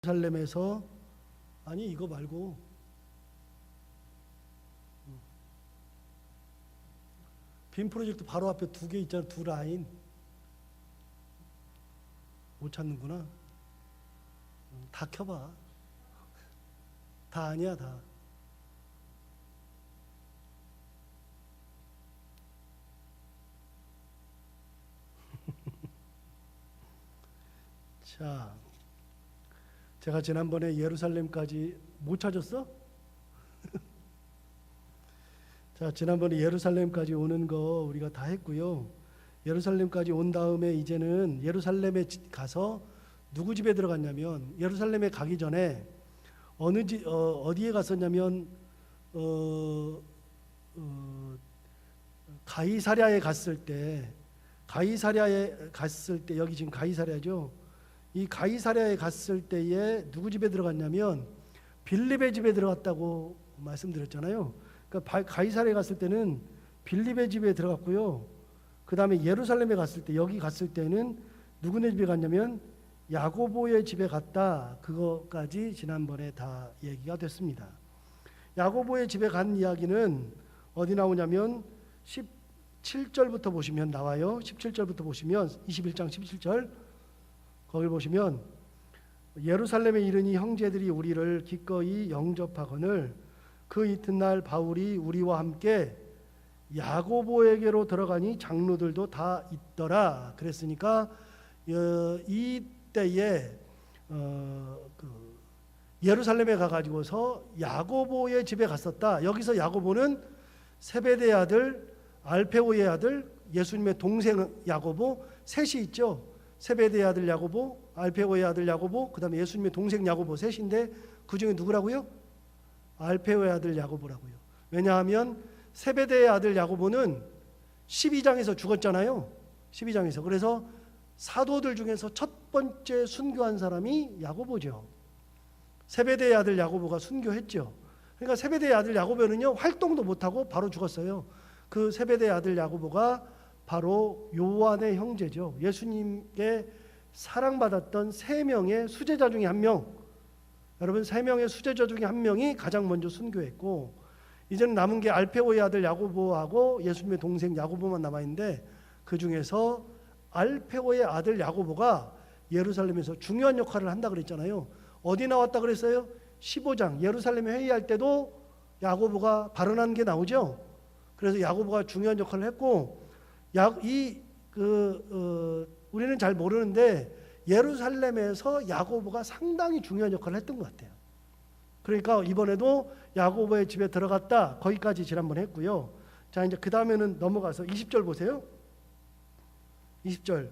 예루살렘에서 아니 이거 말고 빔 프로젝트 바로 앞에 두 개 있잖아. 두 라인 못 찾는구나. 다 켜봐. 다 아니야 다. 자, 제가 지난번에 예루살렘까지 못 찾았어? 자, 지난번에 예루살렘까지 오는 거 우리가 다 했고요. 예루살렘까지 온 다음에 이제는 예루살렘에 가서 누구 집에 들어갔냐면, 예루살렘에 가기 전에 어디에 갔었냐면 가이사랴에 갔을 때, 여기 지금 가이사랴죠. 이 가이사랴에 갔을 때에 누구 집에 들어갔냐면 빌립의 집에 들어갔다고 말씀드렸잖아요. 그러니까 가이사랴에 갔을 때는 빌립의 집에 들어갔고요. 그 다음에 예루살렘에 갔을 때, 여기 갔을 때는 누구네 집에 갔냐면 야고보의 집에 갔다. 그거까지 지난번에 다 얘기가 됐습니다. 야고보의 집에 간 이야기는 어디 나오냐면 17절부터 보시면 나와요. 17절부터 보시면 21장 17절 거기 보시면 예루살렘에 이르니 형제들이 우리를 기꺼이 영접하거늘 그 이튿날 바울이 우리와 함께 야고보에게로 들어가니 장로들도 다 있더라. 그랬으니까 이때에 예루살렘에 가가지고서 야고보의 집에 갔었다. 여기서 야고보는 세베대의 아들 알페오의 아들 예수님의 동생 야고보 셋이 있죠. 세베대의 아들 야고보, 알페오의 아들 야고보, 그 다음에 예수님의 동생 야고보 셋인데 그 중에 누구라고요? 알페오의 아들 야고보라고요. 왜냐하면 세베대의 아들 야고보는 12장에서 죽었잖아요. 12장에서. 그래서 사도들 중에서 첫 번째 순교한 사람이 야고보죠. 세베대의 아들 야고보가 순교했죠. 그러니까 세베대의 아들 야고보는요, 활동도 못하고 바로 죽었어요. 그 세베대의 아들 야고보가 바로 요한의 형제죠. 예수님께 사랑받았던 세 명의 수제자 중에 한 명. 여러분, 세 명의 수제자 중에 한 명이 가장 먼저 순교했고, 이제는 남은 게 알페오의 아들 야고보하고 예수님의 동생 야고보만 남아있는데, 그 중에서 알페오의 아들 야고보가 예루살렘에서 중요한 역할을 한다 그랬잖아요. 어디 나왔다 그랬어요? 15장 예루살렘에 회의할 때도 야고보가 발언한 게 나오죠. 그래서 야고보가 중요한 역할을 했고, 우리는 잘 모르는데 예루살렘에서 야고보가 상당히 중요한 역할을 했던 것 같아요. 그러니까 이번에도 야고보의 집에 들어갔다. 거기까지 지난번에 했고요. 자, 이제 그 다음에는 넘어가서 20절 보세요. 20절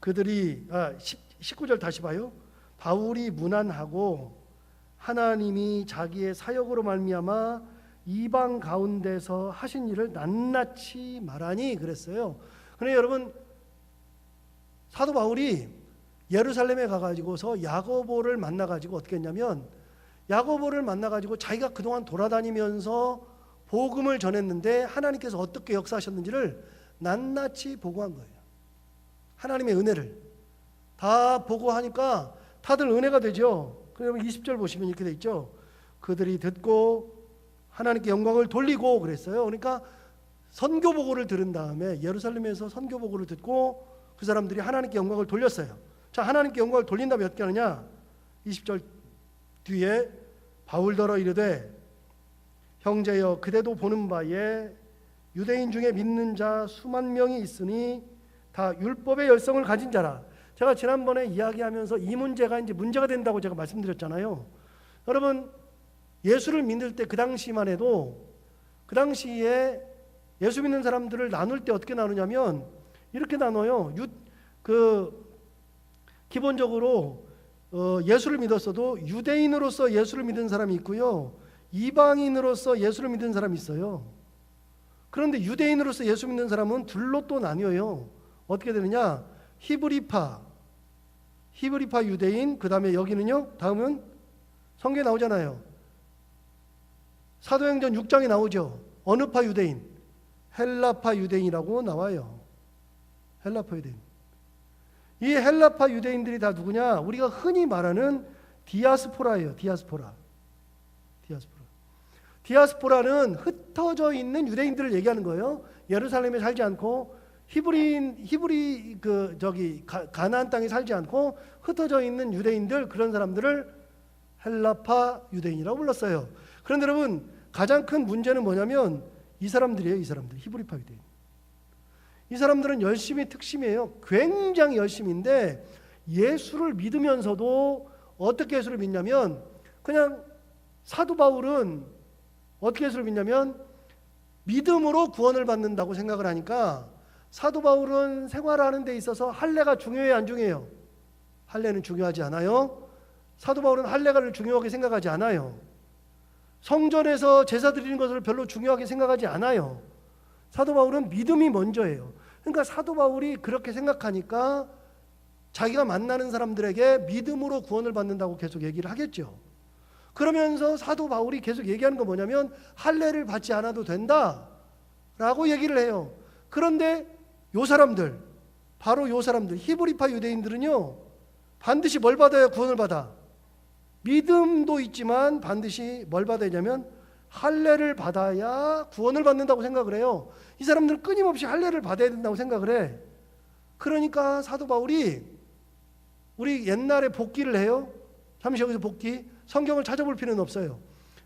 19절 다시 봐요. 바울이 문안하고 하나님이 자기의 사역으로 말미암아 이방 가운데서 하신 일을 낱낱이 말하니 그랬어요. 그런데 여러분, 사도 바울이 예루살렘에 가가지고서 야고보를 만나가지고 어떻게 했냐면, 야고보를 만나가지고 자기가 그동안 돌아다니면서 복음을 전했는데 하나님께서 어떻게 역사하셨는지를 낱낱이 보고한 거예요. 하나님의 은혜를 다 보고하니까 다들 은혜가 되죠. 그러면 20절 보시면 이렇게 돼 있죠. 그들이 듣고 하나님께 영광을 돌리고 그랬어요. 그러니까 선교 보고를 들은 다음에 예루살렘에서 선교 보고를 듣고 그 사람들이 하나님께 영광을 돌렸어요. 자, 하나님께 영광을 돌린 다음에 어떻게 하느냐? 20절 뒤에 바울더러 이르되 형제여 그대도 보는 바에 유대인 중에 믿는 자 수만 명이 있으니 다 율법의 열성을 가진 자라. 제가 지난번에 이야기하면서 이 문제가 이제 문제가 된다고 제가 말씀드렸잖아요. 여러분, 예수를 믿을 때 그 당시만 해도, 그 당시에 예수 믿는 사람들을 나눌 때 어떻게 나누냐면 이렇게 나눠요. 기본적으로 예수를 믿었어도 유대인으로서 예수를 믿은 사람이 있고요, 이방인으로서 예수를 믿은 사람이 있어요. 그런데 유대인으로서 예수 믿는 사람은 둘로 또 나뉘어요. 어떻게 되느냐? 히브리파 유대인, 그 다음에 여기는요, 다음은 성경에 나오잖아요. 사도행전 6장에 나오죠. 어느 파 유대인? 헬라파 유대인이라고 나와요. 헬라파 유대인. 이 헬라파 유대인들이 다 누구냐? 우리가 흔히 말하는 디아스포라예요. 디아스포라는 흩어져 있는 유대인들을 얘기하는 거예요. 예루살렘에 살지 않고 가나안 땅에 살지 않고 흩어져 있는 유대인들, 그런 사람들을 헬라파 유대인이라고 불렀어요. 그런데 여러분, 가장 큰 문제는 뭐냐면 이 사람들이에요. 이 사람들, 히브리파 유대인. 이 사람들은 열심이 특심이에요. 굉장히 열심인데 예수를 믿으면서도 어떻게 예수를 믿냐면, 그냥 사도 바울은 어떻게 예수를 믿냐면 믿음으로 구원을 받는다고 생각을 하니까, 사도 바울은 생활하는 데 있어서 할례가 중요해요, 안 중요해요? 할례는 중요하지 않아요. 사도 바울은 할례를 중요하게 생각하지 않아요. 성전에서 제사 드리는 것을 별로 중요하게 생각하지 않아요. 사도 바울은 믿음이 먼저예요. 그러니까 사도 바울이 그렇게 생각하니까 자기가 만나는 사람들에게 믿음으로 구원을 받는다고 계속 얘기를 하겠죠. 그러면서 사도 바울이 계속 얘기하는 건 뭐냐면 할례를 받지 않아도 된다라고 얘기를 해요. 그런데 요 사람들, 바로 요 사람들, 히브리파 유대인들은요, 반드시 뭘 받아야 구원을 받아? 믿음도 있지만 반드시 뭘 받아야 되냐면 할례를 받아야 구원을 받는다고 생각을 해요. 이 사람들은 끊임없이 할례를 받아야 된다고 생각을 해. 그러니까 사도 바울이, 우리 옛날에 복기를 해요. 잠시 여기서 복기, 성경을 찾아볼 필요는 없어요.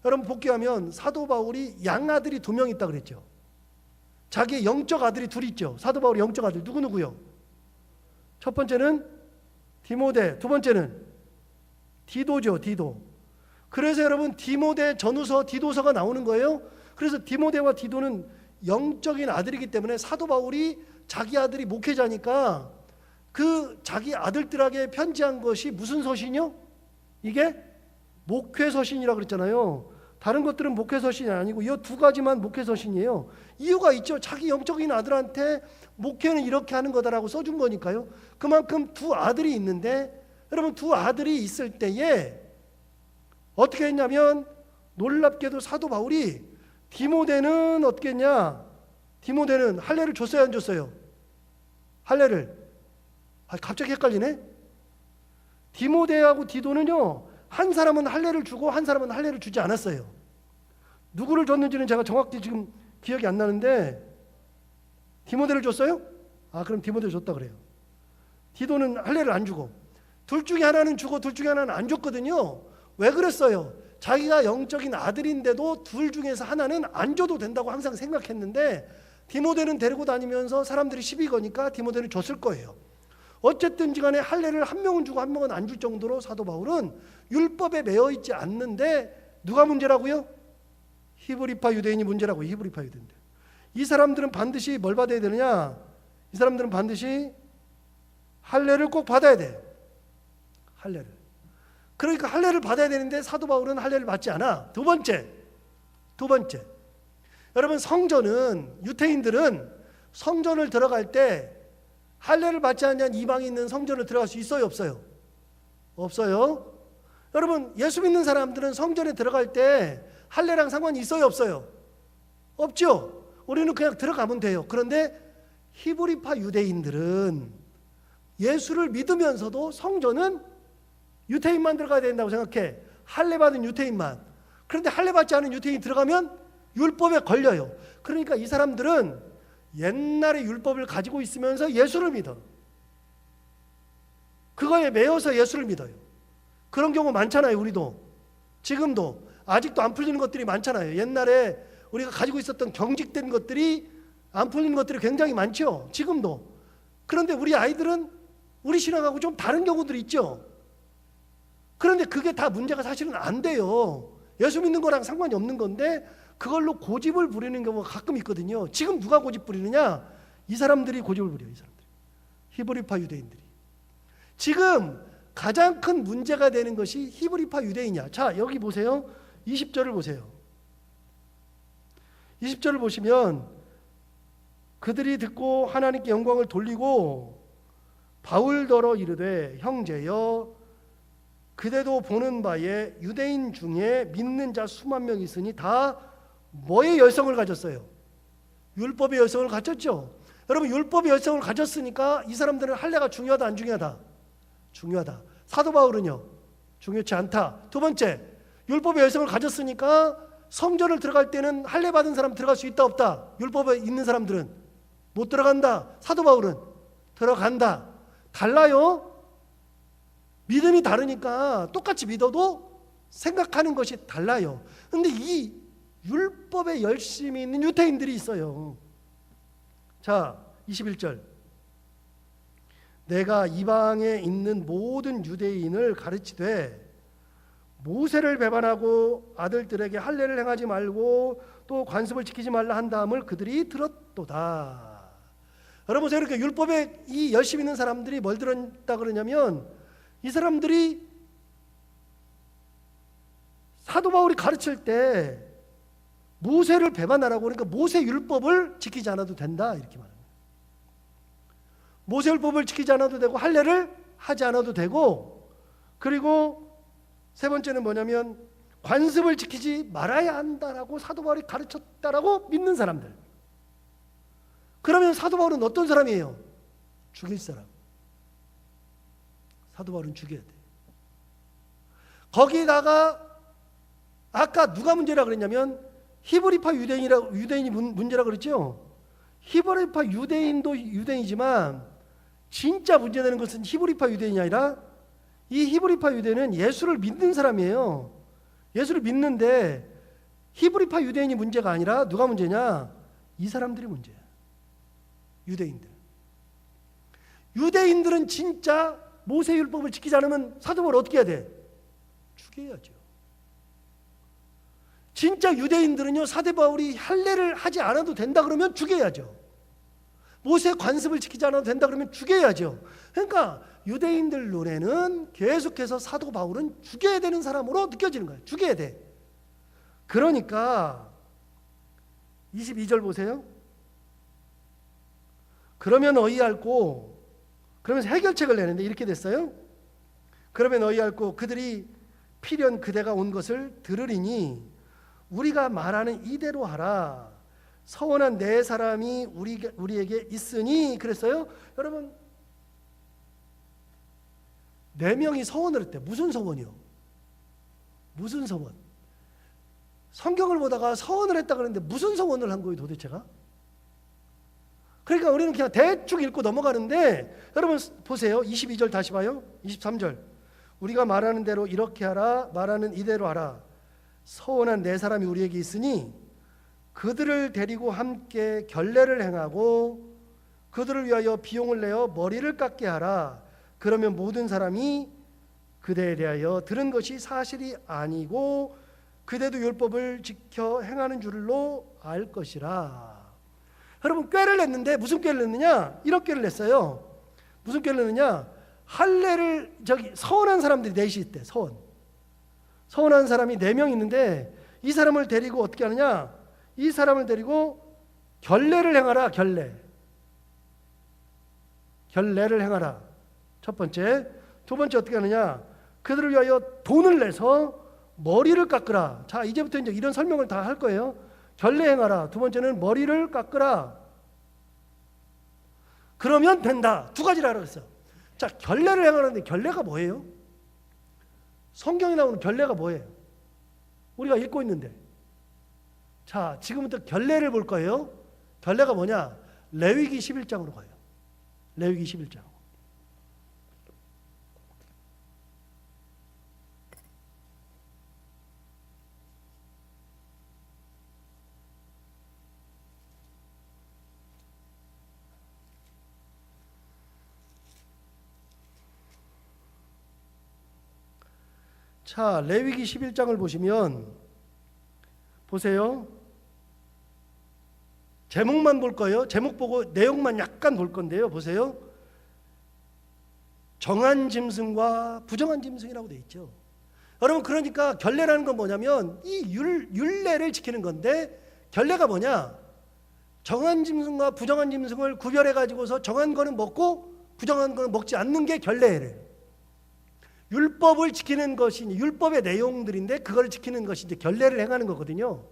여러분, 복기하면 사도 바울이 양아들이 2명 있다 그랬죠. 자기의 영적 아들이 2 있죠. 사도 바울의 영적 아들 누구누구요? 첫 번째는 디모데, 두 번째는 디도죠. 디도. 그래서 여러분, 디모데 전후서, 디도서가 나오는 거예요. 그래서 디모데와 디도는 영적인 아들이기 때문에 사도 바울이 자기 아들이 목회자니까 그 자기 아들들에게 편지한 것이 무슨 서신이요? 이게 목회서신이라고 그랬잖아요. 다른 것들은 목회서신이 아니고 이 2가지만 목회서신이에요. 이유가 있죠. 자기 영적인 아들한테 목회는 이렇게 하는 거다라고 써준 거니까요. 그만큼 2 아들이 있는데, 여러분, 2 아들이 있을 때에 어떻게 했냐면, 놀랍게도 사도 바울이 디모데는 어떻게 했냐? 디모데는 할례를 줬어요, 안 줬어요? 할례를. 갑자기 헷갈리네. 디모데하고 디도는요, 한 사람은 할례를 주고 한 사람은 할례를 주지 않았어요. 누구를 줬는지는 제가 정확히 지금 기억이 안 나는데, 디모데를 줬어요? 그럼 디모데를 줬다 그래요. 디도는 할례를 안 주고, 둘 중에 하나는 주고 둘 중에 하나는 안 줬거든요. 왜 그랬어요? 자기가 영적인 아들인데도 둘 중에서 하나는 안 줘도 된다고 항상 생각했는데, 디모데는 데리고 다니면서 사람들이 시비 거니까 디모데는 줬을 거예요. 어쨌든지 간에 할례를 한 명은 주고 한 명은 안 줄 정도로 사도 바울은 율법에 매여 있지 않는데, 누가 문제라고요? 히브리파 유대인이 문제라고요. 히브리파 유대인들. 이 사람들은 반드시 뭘 받아야 되느냐? 이 사람들은 반드시 할례를 꼭 받아야 돼. 할례를. 그러니까 할례를 받아야 되는데 사도 바울은 할례를 받지 않아. 두 번째. 여러분, 성전은, 유대인들은 성전을 들어갈 때 할례를 받지 않는 이방이 있는 성전을 들어갈 수 있어요, 없어요? 없어요. 여러분, 예수 믿는 사람들은 성전에 들어갈 때 할례랑 상관이 있어요, 없어요? 없죠. 우리는 그냥 들어가면 돼요. 그런데 히브리파 유대인들은 예수를 믿으면서도 성전은 유대인만 들어가야 된다고 생각해. 할례 받은 유대인만. 그런데 할례 받지 않은 유대인이 들어가면 율법에 걸려요. 그러니까 이 사람들은 옛날의 율법을 가지고 있으면서 예수를 믿어. 그거에 매여서 예수를 믿어요. 그런 경우 많잖아요. 우리도 지금도 아직도 안 풀리는 것들이 많잖아요. 옛날에 우리가 가지고 있었던 경직된 것들이 안 풀리는 것들이 굉장히 많죠. 지금도. 그런데 우리 아이들은 우리 신앙하고 좀 다른 경우들이 있죠. 그런데 그게 다 문제가 사실은 안 돼요. 예수 믿는 거랑 상관이 없는 건데 그걸로 고집을 부리는 경우가 가끔 있거든요. 지금 누가 고집 부리느냐? 이 사람들이 고집을 부려요. 이 사람들. 히브리파 유대인들이. 지금 가장 큰 문제가 되는 것이 히브리파 유대인이야. 자, 여기 보세요. 20절을 보세요. 20절을 보시면 그들이 듣고 하나님께 영광을 돌리고 바울더러 이르되 형제여 그대도 보는 바에 유대인 중에 믿는 자 수만 명 있으니 다 뭐의 열성을 가졌어요? 율법의 열성을 가졌죠. 여러분, 율법의 열성을 가졌으니까 이 사람들은 할례가 중요하다 안 중요하다? 중요하다. 사도 바울은요? 중요치 않다. 두 번째, 율법의 열성을 가졌으니까 성전을 들어갈 때는 할례 받은 사람 들어갈 수 있다 없다? 율법에 있는 사람들은 못 들어간다. 사도 바울은 들어간다. 달라요. 믿음이 다르니까 똑같이 믿어도 생각하는 것이 달라요. 근데 이 율법에 열심히 있는 유대인들이 있어요. 자, 21절. 내가 이방에 있는 모든 유대인을 가르치되 모세를 배반하고 아들들에게 할례를 행하지 말고 또 관습을 지키지 말라 한 다음을 그들이 들었도다. 여러분, 보세요. 이렇게 율법에 이 열심히 있는 사람들이 뭘 들었다 그러냐면, 이 사람들이 사도 바울이 가르칠 때 모세를 배반하라고, 그러니까 모세 율법을 지키지 않아도 된다 이렇게 말합니다. 모세 율법을 지키지 않아도 되고 할례를 하지 않아도 되고, 그리고 세 번째는 뭐냐면 관습을 지키지 말아야 한다라고 사도 바울이 가르쳤다라고 믿는 사람들. 그러면 사도 바울은 어떤 사람이에요? 죽일 사람. 사도 바울은 죽여야 돼. 거기다가 아까 누가 문제라 그랬냐면 히브리파 유대인이 문제라 그랬죠. 히브리파 유대인도 유대인이지만 진짜 문제되는 것은 히브리파 유대인이 아니라 이 히브리파 유대인은 예수를 믿는 사람이에요. 예수를 믿는데 히브리파 유대인이 문제가 아니라 누가 문제냐? 이 사람들이 문제야. 유대인들. 유대인들은 진짜 모세율법을 지키지 않으면 사도 바울 어떻게 해야 돼? 죽여야죠. 진짜 유대인들은요, 사도 바울이 할례를 하지 않아도 된다 그러면 죽여야죠. 모세 관습을 지키지 않아도 된다 그러면 죽여야죠. 그러니까 유대인들 눈에는 계속해서 사도 바울은 죽여야 되는 사람으로 느껴지는 거예요. 죽여야 돼. 그러니까 22절 보세요. 그러면 어이할고, 그러면서 해결책을 내는데 이렇게 됐어요. 그러면 어이할고 그들이 필연 그대가 온 것을 들으리니 우리가 말하는 이대로 하라. 서원한 네 사람이 우리에게 있으니 그랬어요. 여러분, 4명이 서원을 했대. 무슨 서원이요? 무슨 서원? 성경을 보다가 서원을 했다 그러는데 무슨 서원을 한 거예요 도대체가? 그러니까 우리는 그냥 대충 읽고 넘어가는데, 여러분 보세요. 22절 다시 봐요. 23절. 우리가 말하는 대로 이렇게 하라. 말하는 이대로 하라. 서원한 네 사람이 우리에게 있으니 그들을 데리고 함께 결례를 행하고 그들을 위하여 비용을 내어 머리를 깎게 하라. 그러면 모든 사람이 그대에 대하여 들은 것이 사실이 아니고 그대도 율법을 지켜 행하는 줄로 알 것이라. 여러분, 꾀를 냈는데 무슨 꾀를 냈느냐? 이런 꾀를 냈어요. 무슨 꾀를 냈느냐? 할례를 서원한 사람들이 넷이 있대. 서원한 사람이 4명 있는데 이 사람을 데리고 어떻게 하느냐? 이 사람을 데리고 결례를 행하라. 결례를 행하라. 첫 번째. 두 번째 어떻게 하느냐? 그들을 위하여 돈을 내서 머리를 깎으라. 자, 이제부터 이제 이런 설명을 다 할 거예요. 결례 행하라. 두 번째는 머리를 깎으라. 그러면 된다. 두 가지를 하라고 했어요. 자, 결례를 행하는데 결례가 뭐예요? 성경에 나오는 결례가 뭐예요? 우리가 읽고 있는데. 자, 지금부터 결례를 볼 거예요. 결례가 뭐냐? 레위기 11장으로 가요. 레위기 11장. 자, 레위기 11장을 보시면 보세요. 제목만 볼 거예요. 제목 보고 내용만 약간 볼 건데요. 보세요. 정한 짐승과 부정한 짐승이라고 돼 있죠. 여러분, 그러니까 결례라는 건 뭐냐면 이 율례를 지키는 건데, 결례가 뭐냐? 정한 짐승과 부정한 짐승을 구별해 가지고서 정한 거는 먹고 부정한 거는 먹지 않는 게 결례예요. 율법을 지키는 것이 율법의 내용들인데 그걸 지키는 것이 이제 결례를 행하는 거거든요.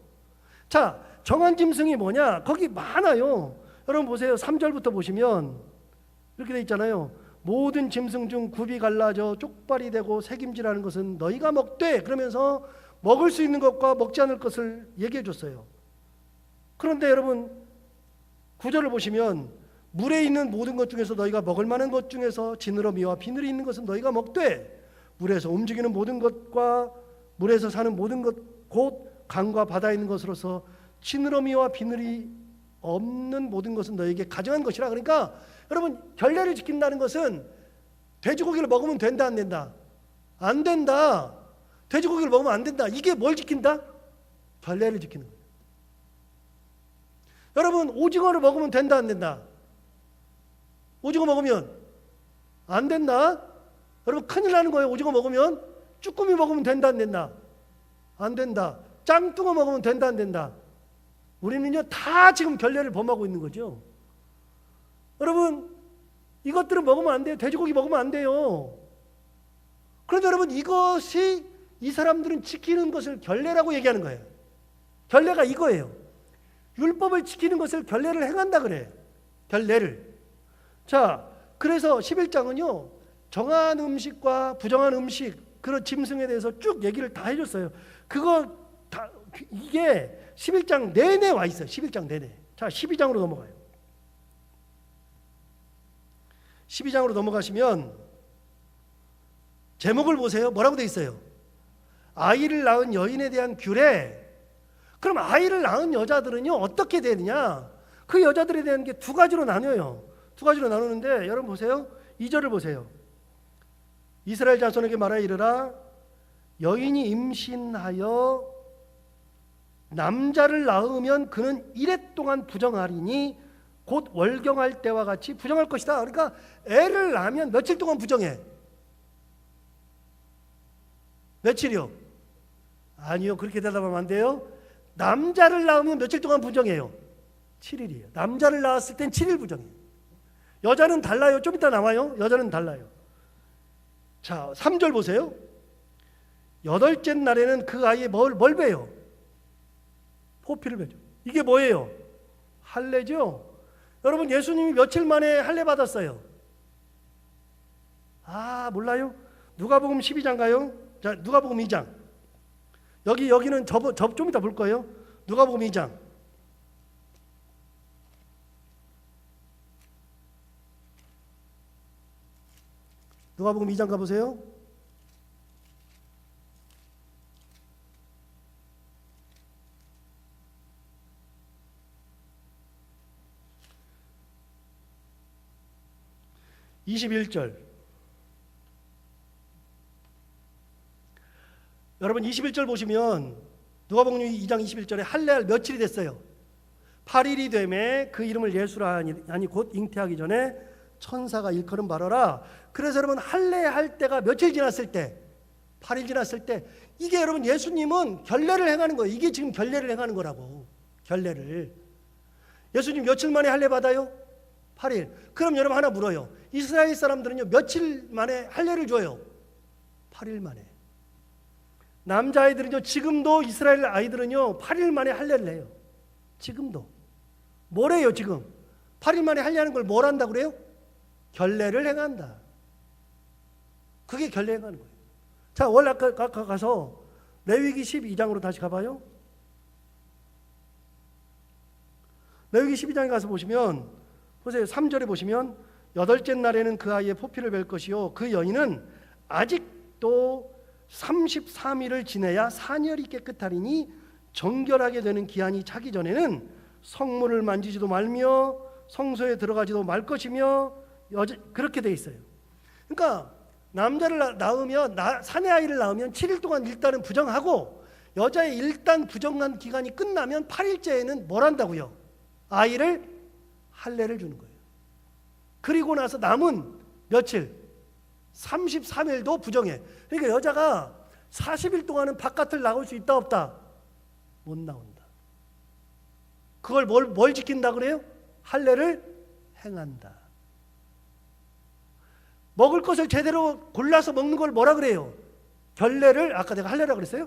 자, 정한 짐승이 뭐냐? 거기 많아요. 여러분 보세요. 3절부터 보시면 이렇게 돼 있잖아요. 모든 짐승 중 굽이 갈라져 쪽발이 되고 새김질하는 것은 너희가 먹되, 그러면서 먹을 수 있는 것과 먹지 않을 것을 얘기해 줬어요. 그런데 여러분 9절을 보시면 물에 있는 모든 것 중에서 너희가 먹을 만한 것 중에서 지느러미와 비늘이 있는 것은 너희가 먹되, 물에서 움직이는 모든 것과 물에서 사는 모든 것 곧 강과 바다에 있는 것으로서 지느러미와 비늘이 없는 모든 것은 너희에게 가증한 것이라. 그러니까 여러분 결례를 지킨다는 것은 돼지고기를 먹으면 된다 안 된다? 안 된다. 돼지고기를 먹으면 안 된다. 이게 뭘 지킨다? 결례를 지키는 거예요. 여러분 오징어를 먹으면 된다 안 된다? 오징어 먹으면 안 된다. 여러분 큰일 나는 거예요. 오징어 먹으면. 쭈꾸미 먹으면 된다 안 된다? 안 된다. 짱뚱어 먹으면 된다 안 된다? 우리는요 다 지금 결례를 범하고 있는 거죠. 여러분 이것들은 먹으면 안 돼요. 돼지고기 먹으면 안 돼요. 그런데 여러분 이것이 이 사람들은 지키는 것을 결례라고 얘기하는 거예요. 결례가 이거예요. 율법을 지키는 것을 결례를 행한다 그래. 결례를. 자, 그래서 11장은요 정한 음식과 부정한 음식, 그런 짐승에 대해서 쭉 얘기를 다 해줬어요. 그거 다 이게 11장 내내 와 있어요. 11장 내내. 자, 12장으로 넘어가요. 12장으로 넘어가시면 제목을 보세요. 뭐라고 돼 있어요? 아이를 낳은 여인에 대한 규례. 그럼 아이를 낳은 여자들은요 어떻게 되느냐? 그 여자들에 대한 게 두 가지로 나뉘어요. 두 가지로 나누는데 여러분 보세요. 2절을 보세요. 이스라엘 자손에게 말하여 이르라. 여인이 임신하여 남자를 낳으면 그는 이레 동안 부정하리니 곧 월경할 때와 같이 부정할 것이다. 그러니까 애를 낳으면 며칠 동안 부정해. 며칠이요? 아니요, 그렇게 대답하면 안 돼요. 남자를 낳으면 며칠 동안 부정해요? 7일이에요. 남자를 낳았을 땐 7일 부정해요. 여자는 달라요. 좀 이따 나와요. 여자는 달라요. 자, 3절 보세요. 여덟째 날에는 그 아이의 뭘 베요? 포피를 베죠. 이게 뭐예요? 할례죠. 여러분 예수님이 며칠 만에 할례 받았어요? 아, 몰라요? 누가복음 12장 가요? 자, 누가복음 2장. 여기는 좀 이따 볼 거예요. 누가복음 2장. 누가복음 2장 가보세요. (21절) 여러분 21절 보시면 누가복음 2장 21절에 할례할 며칠이 됐어요. 8일이 되매 그 이름을 예수라 하니 곧 잉태하기 전에 천사가 일컬음 말하라. 그래서 여러분 할례할 때가 며칠 지났을 때? 8일 지났을 때. 이게 여러분 예수님은 결례를 행하는 거예요. 이게 지금 결례를 행하는 거라고. 결례를. 예수님 며칠 만에 할례 받아요? 8일. 그럼 여러분 하나 물어요. 이스라엘 사람들은요 며칠 만에 할례를 줘요? 8일 만에. 남자아이들은요 지금도 이스라엘 아이들은요 8일 만에 할례를 해요. 지금도. 뭐래요 지금? 8일 만에 할례하는 걸 뭘 한다고 그래요? 결례를 행한다. 그게 결례 행하는 거예요. 자, 원래 아까 가서 레위기 12장으로 다시 가봐요. 레위기 12장에 가서 보시면 보세요. 3절에 보시면 여덟째 날에는 그 아이의 포피를 뵐 것이요 그 여인은 아직도 33일을 지내야 산열이 깨끗하리니 정결하게 되는 기한이 차기 전에는 성물을 만지지도 말며 성소에 들어가지도 말 것이며 그렇게 돼 있어요. 그러니까 남자를 낳으면 사내 아이를 낳으면 7일 동안 일단은 부정하고 여자의 일단 부정한 기간이 끝나면 8일째에는 뭘 한다고요? 아이를 할례를 주는 거예요. 그리고 나서 남은 며칠 33일도 부정해. 그러니까 여자가 40일 동안은 바깥을 나올 수 있다 없다? 못 나온다. 그걸 뭘 지킨다 그래요? 할례를 행한다. 먹을 것을 제대로 골라서 먹는 걸 뭐라 그래요? 결례를, 아까 내가 할례라고 그랬어요?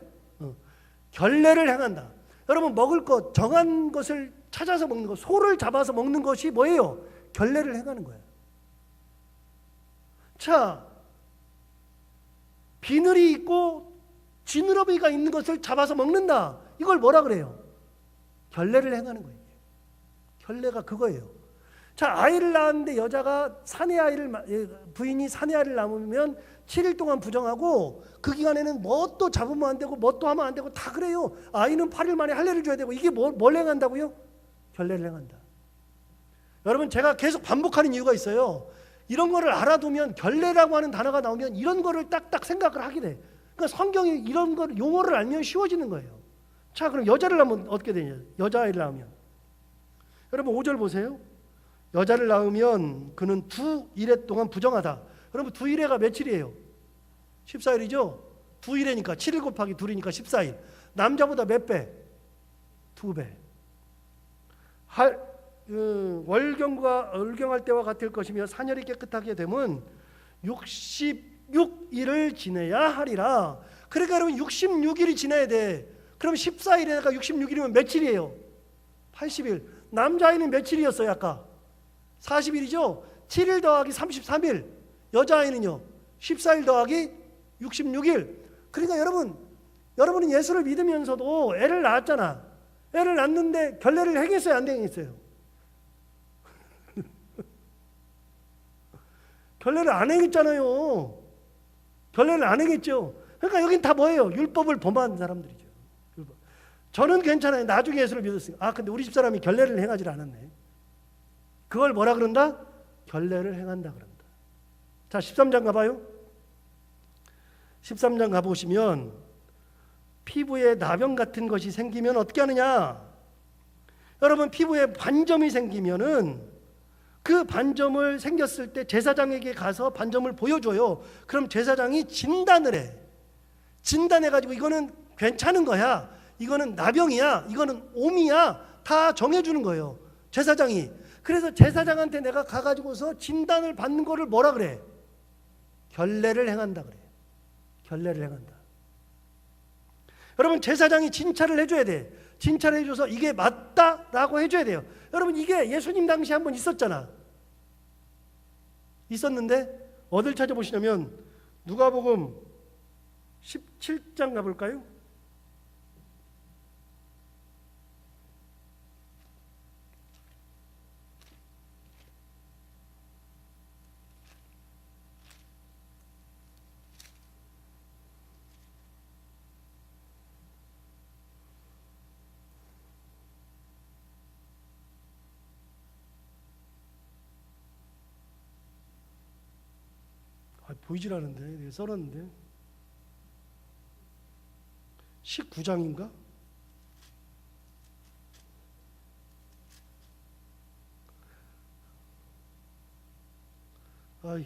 결례를 행한다. 여러분 먹을 것, 정한 것을 찾아서 먹는 것, 소를 잡아서 먹는 것이 뭐예요? 결례를 행하는 거예요. 자, 비늘이 있고 지느러미가 있는 것을 잡아서 먹는다. 이걸 뭐라 그래요? 결례를 행하는 거예요. 결례가 그거예요. 자, 아이를 낳았는데 여자가 부인이 사내 아이를 낳으면 7일 동안 부정하고 그 기간에는 뭐 또 잡으면 안 되고 뭐 또 하면 안 되고 다 그래요. 아이는 8일 만에 할례를 줘야 되고 이게 뭘 행한다고요? 결례를 행한다. 여러분, 제가 계속 반복하는 이유가 있어요. 이런 거를 알아두면 결례라고 하는 단어가 나오면 이런 거를 딱딱 생각을 하게 돼. 그러니까 성경이 이런 걸 용어를 알면 쉬워지는 거예요. 자, 그럼 여자를 낳으면 어떻게 되냐? 여자아이를 낳으면 여러분 5절 보세요. 여자를 낳으면 그는 2일에 동안 부정하다. 여러분 2일에가 며칠이에요? 14일이죠? 2일이니까 7일 곱하기 2이니까 14일. 남자보다 몇 배? 2배. 월경할 때와 같을 것이며 산열이 깨끗하게 되면 66일을 지내야 하리라. 그러니까 여러분 66일이 지나야 돼. 그럼 14일에다가 66일이면 며칠이에요? 80일. 남자아이는 며칠이었어요 아까? 40일이죠? 7일 더하기 33일. 여자아이는요? 14일 더하기 66일. 그러니까 여러분은 예수를 믿으면서도 애를 낳았잖아. 애를 낳는데 결례를 행했어요? 안 행했어요? 결례를 안 행했잖아요. 결례를 안 행했죠. 그러니까 여긴 다 뭐예요? 율법을 범한 사람들이죠. 율법. 저는 괜찮아요. 나중에 예수를 믿었으니까. 근데 우리 집사람이 결례를 행하지 않았네. 그걸 뭐라 그런다? 결례를 행한다 그런다. 자, 13장 가봐요. 13장 가보시면 피부에 나병 같은 것이 생기면 어떻게 하느냐? 여러분, 피부에 반점이 생기면은 그 반점을 생겼을 때 제사장에게 가서 반점을 보여줘요. 그럼 제사장이 진단을 해. 진단해가지고 이거는 괜찮은 거야, 이거는 나병이야, 이거는 옴이야, 다 정해주는 거예요, 제사장이. 그래서 제사장한테 내가 가가지고서 진단을 받는 거를 뭐라 그래? 결례를 행한다 그래. 결례를 행한다. 여러분, 제사장이 진찰을 해줘야 돼. 진찰을 해줘서 이게 맞다라고 해줘야 돼요. 여러분, 이게 예수님 당시에 한번 있었잖아. 있었는데 어딜 찾아보시냐면 누가복음 17장 가볼까요? 보이질 않은데 내가 써놨는데 19장인가? 아이.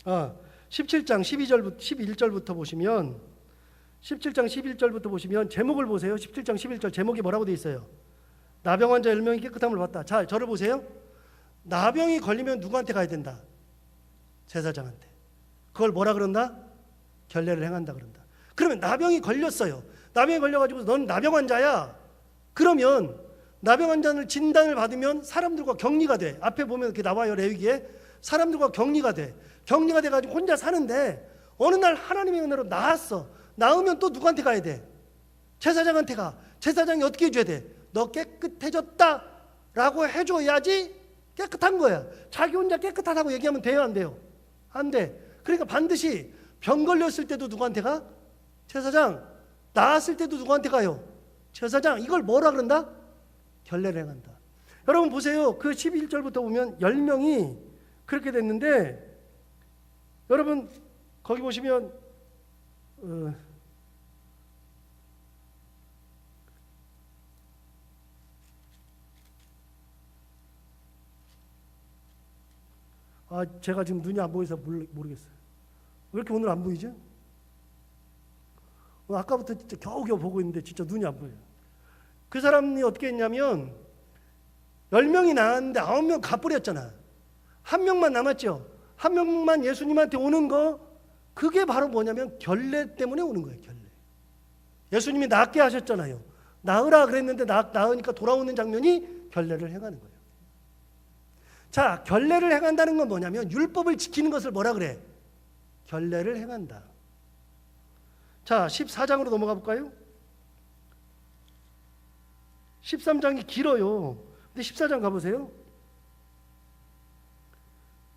아, 17장 11절부터 보시면 17장 11절부터 보시면 제목을 보세요. 17장 11절 제목이 뭐라고 되어 있어요? 나병 환자 10명이 깨끗함을 받다. 자, 저를 보세요. 나병이 걸리면 누구한테 가야 된다? 제사장한테. 그걸 뭐라 그런다? 결례를 행한다 그런다. 그러면 나병이 걸렸어요. 나병이 걸려가지고 넌 나병 환자야. 그러면 나병 환자를 진단을 받으면 사람들과 격리가 돼. 앞에 보면 이렇게 나와요, 레위기에. 사람들과 격리가 돼. 격리가 돼가지고 혼자 사는데 어느 날 하나님의 은혜로 나았어. 나으면 또 누구한테 가야 돼? 제사장한테 가. 제사장이 어떻게 해줘야 돼? 너 깨끗해졌다 라고 해줘야지 깨끗한 거야. 자기 혼자 깨끗하다고 얘기하면 돼요, 안 돼요? 안 돼. 그러니까 반드시 병 걸렸을 때도 누구한테 가? 제사장. 나았을 때도 누구한테 가요? 제사장. 이걸 뭐라 그런다? 결례를 행한다. 여러분 보세요. 그 11절부터 보면 10명이 그렇게 됐는데, 여러분 거기 보시면 제가 지금 눈이 안 보여서 모르겠어요. 왜 이렇게 오늘 안 보이죠? 아까부터 진짜 겨우겨우 보고 있는데 진짜 눈이 안 보여요. 그 사람이 어떻게 했냐면 10명이 나왔는데 9명 가버렸잖아. 한 명만 남았죠. 한 명만 예수님한테 오는 거, 그게 바로 뭐냐면 결례 때문에 오는 거예요. 결례. 예수님이 낫게 하셨잖아요. 나으라 그랬는데 나으니까 돌아오는 장면이 결례를 행하는 거예요. 자, 결례를 행한다는 건 뭐냐면 율법을 지키는 것을 뭐라 그래? 결례를 행한다. 자, 14장으로 넘어가 볼까요? 13장이 길어요. 근데 14장 가보세요.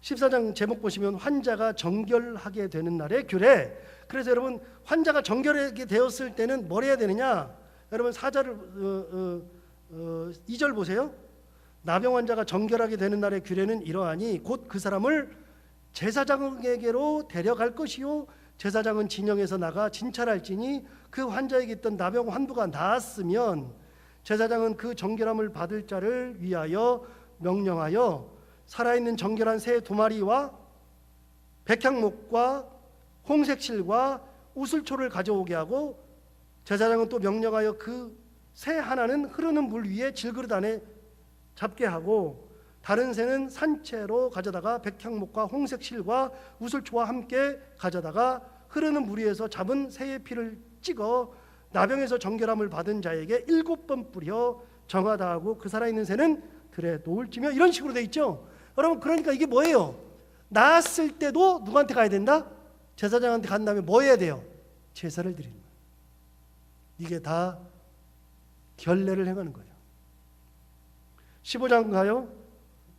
14장 제목 보시면 환자가 정결하게 되는 날의 규례. 그래서 여러분 환자가 정결하게 되었을 때는 뭘 해야 되느냐? 여러분 4절 2절 보세요. 나병 환자가 정결하게 되는 날의 규례는 이러하니 곧 그 사람을 제사장에게로 데려갈 것이요 제사장은 진영에서 나가 진찰할지니 그 환자에게 있던 나병 환부가 나았으면 제사장은 그 정결함을 받을 자를 위하여 명령하여 살아있는 정결한 새 2마리와 백향목과 홍색실과 우슬초를 가져오게 하고 제사장은 또 명령하여 그 새 하나는 흐르는 물 위에 질그릇 안에 잡게 하고 다른 새는 산채로 가져다가 백향목과 홍색실과 우슬초와 함께 가져다가 흐르는 물 위에서 잡은 새의 피를 찍어 나병에서 정결함을 받은 자에게 7번 뿌려 정하다 하고 그 살아있는 새는 들에 놓을지며 이런 식으로 돼 있죠. 여러분 그러니까 이게 뭐예요? 나았을 때도 누구한테 가야 된다? 제사장한테 간 다음에 뭐 해야 돼요? 제사를 드리는 거예요. 이게 다 결례를 행하는 거예요. 15장 가요.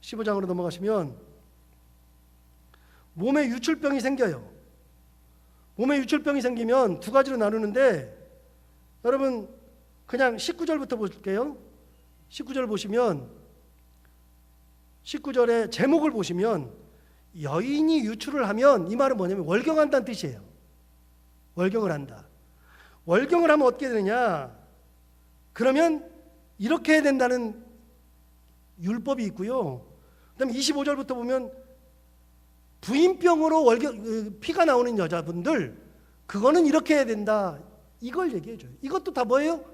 15장으로 넘어가시면 몸에 유출병이 생겨요. 몸에 유출병이 생기면 두 가지로 나누는데 여러분 그냥 19절부터 볼게요. 19절 보시면 19절의 제목을 보시면 여인이 유출을 하면 이 말은 뭐냐면 월경한다는 뜻이에요. 월경을 한다. 월경을 하면 어떻게 되느냐? 그러면 이렇게 해야 된다는 율법이 있고요. 그다음에 25절부터 보면 부인병으로 피가 나오는 여자분들 그거는 이렇게 해야 된다. 이걸 얘기해 줘요. 이것도 다 뭐예요?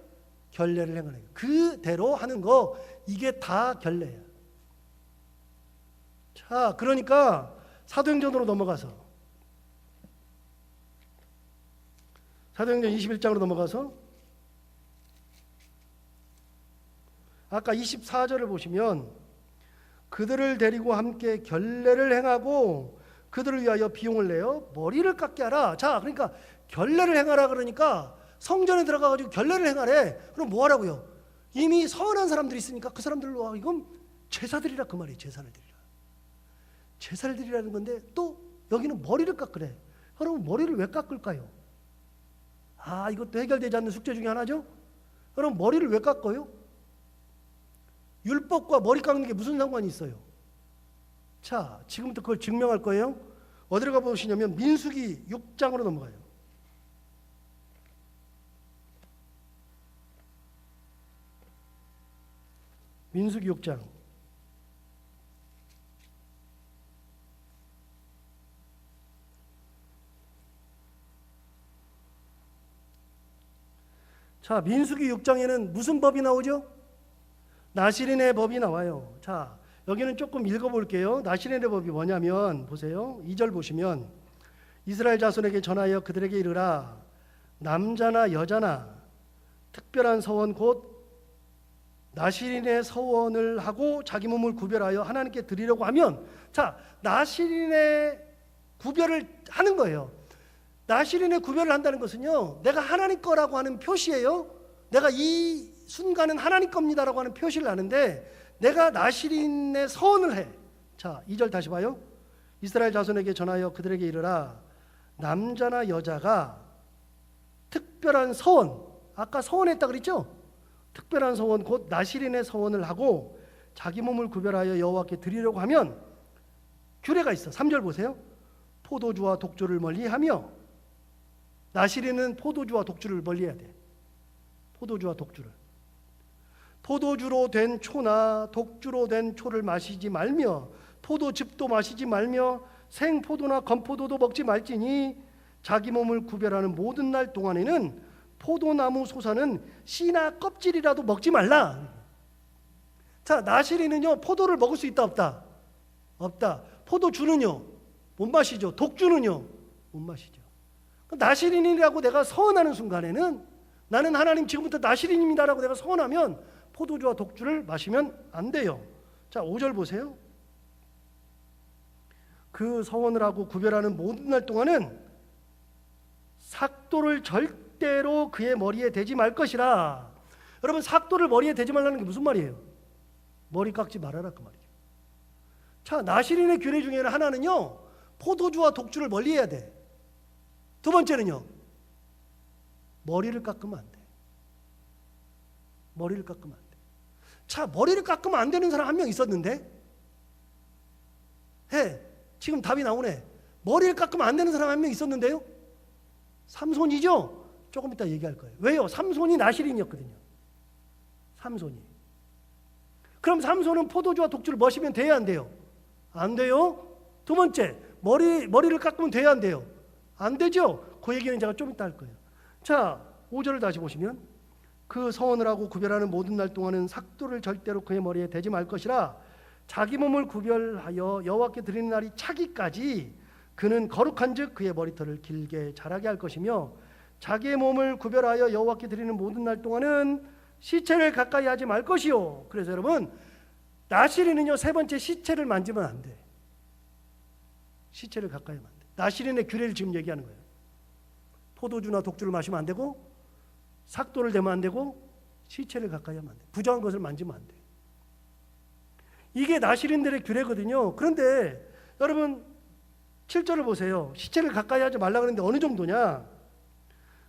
결례를 행하는 거예요. 그대로 하는 거 이게 다 결례예요. 자, 그러니까 사도행전으로 넘어가서 사도행전 21장으로 넘어가서 아까 24절을 보시면 그들을 데리고 함께 결례를 행하고 그들을 위하여 비용을 내어 머리를 깎게 하라. 자, 그러니까 결례를 행하라 그러니까 성전에 들어가가지고 결례를 행하래. 그럼 뭐 하라고요? 이미 서운한 사람들이 있으니까 그 사람들로 이건 제사 드리라 그 말이에요. 제사를 드리라. 제사를 드리라는 건데 또 여기는 머리를 깎으래. 여러분 머리를 왜 깎을까요? 이것도 해결되지 않는 숙제 중에 하나죠. 여러분 머리를 왜 깎아요? 율법과 머리 깎는 게 무슨 상관이 있어요? 자, 지금부터 그걸 증명할 거예요. 어디로 가보시냐면 민수기 6장으로 넘어가요. 민수기 6장. 자, 민수기 6장에는 무슨 법이 나오죠? 나시린의 법이 나와요. 자, 여기는 조금 읽어볼게요. 나시린의 법이 뭐냐면 보세요. 2절 보시면 이스라엘 자손에게 전하여 그들에게 이르라. 남자나 여자나 특별한 서원 곧 나시린의 서원을 하고 자기 몸을 구별하여 하나님께 드리려고 하면, 자, 나시린의 구별을 하는 거예요. 나시린의 구별을 한다는 것은요, 내가 하나님 거라고 하는 표시예요. 내가 이 순간은 하나님 겁니다라고 하는 표시를 하는데 내가 나시린의 서원을 해. 자, 2절 다시 봐요. 이스라엘 자손에게 전하여 그들에게 이르라. 남자나 여자가 특별한 서원, 아까 서원했다 그랬죠? 특별한 서원 곧 나시린의 서원을 하고 자기 몸을 구별하여 여호와께 드리려고 하면 규례가 있어. 3절 보세요. 포도주와 독주를 멀리하며, 나시린은 포도주와 독주를 멀리해야 돼. 포도주와 독주를. 포도주로 된 초나 독주로 된 초를 마시지 말며 포도즙도 마시지 말며 생포도나 건포도도 먹지 말지니 자기 몸을 구별하는 모든 날 동안에는 포도나무 소사는 씨나 껍질이라도 먹지 말라. 자, 나시린은요 포도를 먹을 수 있다 없다? 없다. 포도주는요 못 마시죠. 독주는요 못 마시죠. 나시린이라고 내가 서원하는 순간에는 나는 하나님 지금부터 나시린입니다라고 내가 서원하면 포도주와 독주를 마시면 안 돼요. 자, 5절 보세요. 그 서원을 하고 구별하는 모든 날 동안은 삭도를 절대로 그의 머리에 대지 말 것이라. 여러분, 삭도를 머리에 대지 말라는 게 무슨 말이에요? 머리 깎지 말아라 그 말이죠. 자, 나시린의 규례 중에는 하나는요, 포도주와 독주를 멀리해야 돼. 두 번째는요, 머리를 깎으면 안 돼. 머리를 깎으면 안 돼. 자, 머리를 깎으면 안 되는 사람 한 명 있었는데, 지금 답이 나오네. 머리를 깎으면 안 되는 사람 한 명 있었는데요. 삼손이죠. 조금 이따 얘기할 거예요. 왜요? 삼손이 나시린이었거든요. 삼손이. 그럼 삼손은 포도주와 독주를 마시면 돼야 안 돼요? 안 돼요. 두 번째, 머리를 깎으면 돼야 안 돼요? 안 되죠. 그 얘기는 제가 좀 이따 할 거예요. 자, 5절을 다시 보시면 그 서원을 하고 구별하는 모든 날 동안은 삭도를 절대로 그의 머리에 대지 말 것이라. 자기 몸을 구별하여 여호와께 드리는 날이 차기까지 그는 거룩한즉 그의 머리털을 길게 자라게 할 것이며, 자기의 몸을 구별하여 여호와께 드리는 모든 날 동안은 시체를 가까이 하지 말 것이요. 그래서 여러분, 나시린은요, 세 번째 시체를 만지면 안 돼. 시체를 가까이 하면 안 돼. 나시린의 규례를 지금 얘기하는 거예요. 포도주나 독주를 마시면 안 되고, 삭도를 대면 안 되고, 시체를 가까이 하면 안 돼. 부정한 것을 만지면 안 돼. 이게 나시린들의 규례거든요. 그런데 여러분 7절을 보세요. 시체를 가까이 하지 말라 그랬는데 어느 정도냐?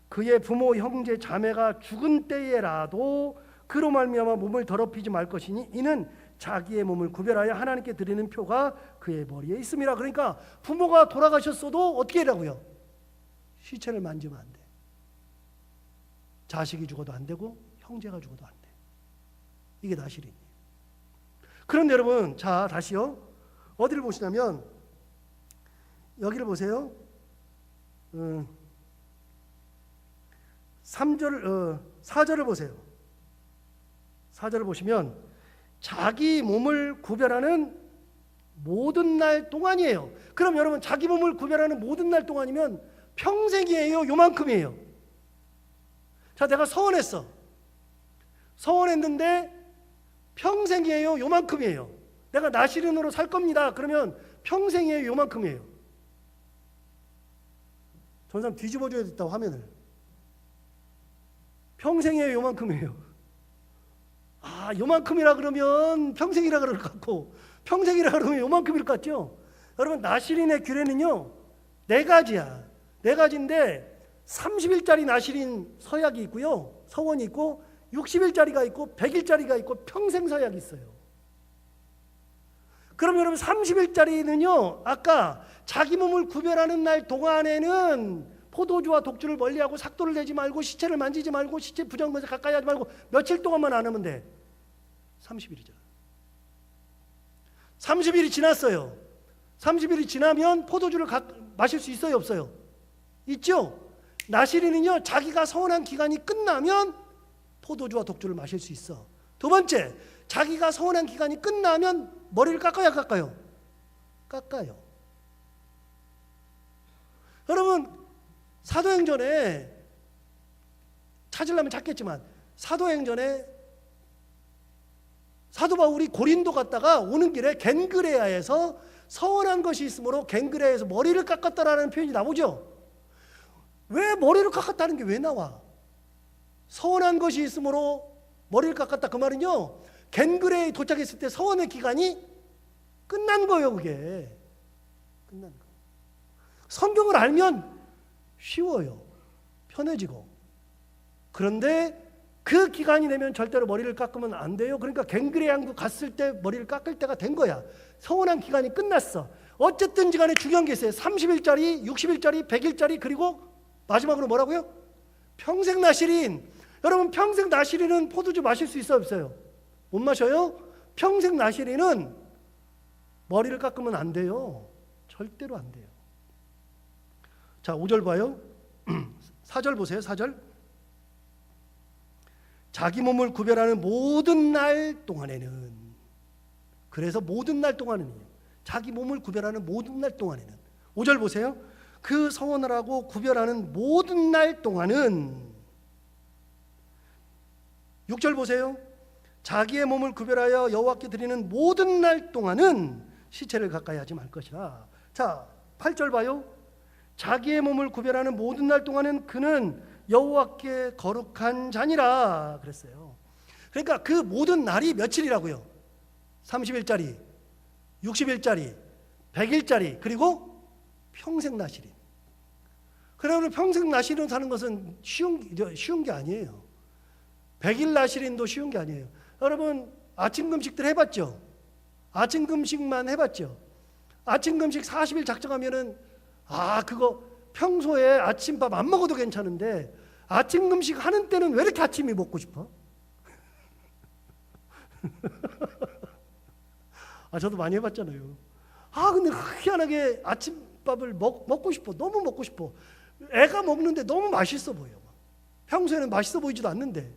그의 부모, 형제, 자매가 죽은 때에라도 그로 말미암아 몸을 더럽히지 말 것이니 이는 자기의 몸을 구별하여 하나님께 드리는 표가 그의 머리에 있음이라. 그러니까 부모가 돌아가셨어도 어떻게 하라고요? 시체를 만지면 안 돼. 자식이 죽어도 안 되고 형제가 죽어도 안 돼. 이게 나시린이에요. 그런데 여러분, 자, 다시요. 어디를 보시냐면 여기를 보세요. 4절을 보세요. 4절을 보시면 자기 몸을 구별하는 모든 날 동안이에요. 그럼 여러분, 자기 몸을 구별하는 모든 날 동안이면 평생이에요? 요만큼이에요? 자, 내가 서원했어. 서원했는데 평생이에요? 요만큼이에요? 내가 나시린으로 살 겁니다. 그러면 평생이에요? 요만큼이에요? 전 사람 뒤집어줘야 됐다, 화면을. 평생이에요? 요만큼이에요? 아, 요만큼이라 그러면 평생이라 그럴 것 같고, 평생이라 그러면 요만큼일 것 같죠? 여러분, 나시린의 규례는요, 4가지야. 4가지인데 30일짜리 나시린 서약이 있고요, 서원이 있고, 60일짜리가 있고 100일짜리가 있고 평생 서약이 있어요. 그럼 여러분, 30일짜리는요, 아까 자기 몸을 구별하는 날 동안에는 포도주와 독주를 멀리하고 삭도를 대지 말고 시체를 만지지 말고 시체 부정한 것에 가까이 하지 말고 며칠 동안만 안 하면 돼. 30일이잖아. 30일이 지났어요. 30일이 지나면 포도주를 마실 수 있어요, 없어요? 있죠? 나시린은요, 자기가 서원한 기간이 끝나면 포도주와 독주를 마실 수 있어. 두 번째, 자기가 서원한 기간이 끝나면 머리를 깎아야 깎아요? 깎아요. 여러분, 사도행전에 찾으려면 찾겠지만, 사도행전에 사도 바울이 고린도 갔다가 오는 길에 겐그레아에서 서원한 것이 있으므로 겐그레아에서 머리를 깎았다라는 표현이 나오죠. 왜 머리를 깎았다는 게 왜 나와? 서원한 것이 있으므로 머리를 깎았다, 그 말은요, 겐그레아에 도착했을 때 서원의 기간이 끝난 거예요. 그게 끝난 거. 성경을 알면 쉬워요. 편해지고. 그런데 그 기간이 되면 절대로 머리를 깎으면 안 돼요. 그러니까 갱그레양도 갔을 때 머리를 깎을 때가 된 거야. 서원한 기간이 끝났어. 어쨌든지 간에 중요한 게 있어요. 30일짜리, 60일짜리, 100일짜리, 그리고 마지막으로 뭐라고요? 평생 나시린. 여러분, 평생 나시린은 포도주 마실 수 있어요, 없어요? 못 마셔요? 평생 나시린은 머리를 깎으면 안 돼요. 절대로 안 돼요. 자, 5절 봐요. 4절 보세요. 4절. 자기 몸을 구별하는 모든 날 동안에는, 그래서 모든 날 동안은요, 자기 몸을 구별하는 모든 날 동안에는, 5절 보세요. 그 성원을 하고 구별하는 모든 날 동안은 6절 보세요. 자기의 몸을 구별하여 여호와께 드리는 모든 날 동안은 시체를 가까이 하지 말 것이라. 자, 8절 봐요. 자기의 몸을 구별하는 모든 날 동안은 그는 여호와께 거룩한 자니라 그랬어요. 그러니까 그 모든 날이 며칠이라고요? 30일짜리, 60일짜리, 100일짜리, 그리고 평생 나시린. 그러면 평생 나시린 사는 것은 쉬운 게 아니에요. 100일 나시린도 쉬운 게 아니에요. 여러분 아침 금식들 해봤죠? 아침 금식만 해봤죠? 아침 금식 40일 작정하면은 그거 평소에 아침밥 안 먹어도 괜찮은데 아침 금식 하는 때는 왜 이렇게 아침이 먹고 싶어? 저도 많이 해봤잖아요. 근데 희한하게 아침밥을 먹고 싶어. 너무 먹고 싶어. 애가 먹는데 너무 맛있어 보여. 평소에는 맛있어 보이지도 않는데.